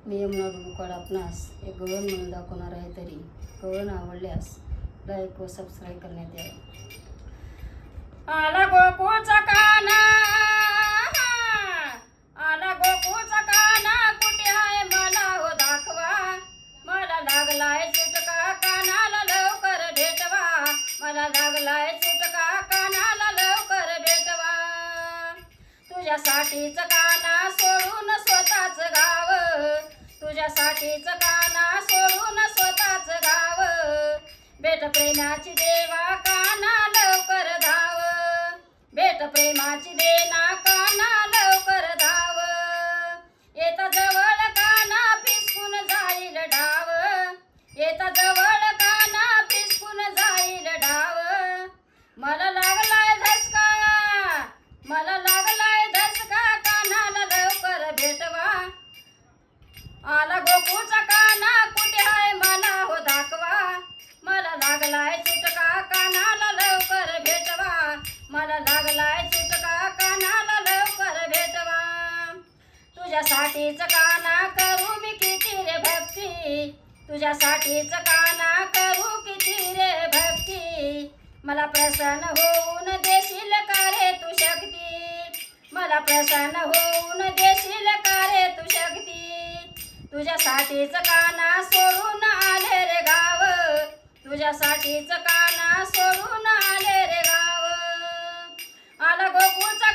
मी यमुना रुकड आपणास एक गवळण म्हणून दाखवणार आहे. तरी गवळण आवडल्यास लाईक व सबस्क्राईब करण्यात यावे. आला गोकुळचा काना, आला गोकुळचा काना, कुठे आहे मला हो दाखवा. मला लागलाय चुटका, कानाला लवकर भेटवा. मला लागलाय चुटका, कानाला लवकर भेटवा. तुझ्यासाठीच काना सोडून स्वतःच गाव, तुझ्यासाठीच काना सोडून स्वतःच गाव. भेट प्रेमाची देवा काना लवकर धाव, भेट प्रेमाची देना काना लवकर धाव. येता जवळ काना फिसकून जाईल डाव, येता जवळ काना फिसकून जाईल डाव. मला लागलाय धसका, मला लागलाय धसका, कानाला लवकर भेटवा. आला गोकुळचा काना, कुठे आहे मला हो दाखवा. मला लागलाय चुटका, कानाला लवकर भेटवा. मला लागलाय चुटका, कानाला लवकर भेटवा. तुझ्यासाठीच काना करू मी किती रे भक्ती, तुझ्यासाठीच काना करू किती रे भक्ती. मला प्रसन्न होऊन देशील का रे तू शक्ती, मला प्रसन्न होऊन देशील का रे तू शक्ती. तुझ्यासाठीच काना सोडून आले रे गाव, तुझ्यासाठीच काना सोडून आले रे गाव. आला गोकुळचा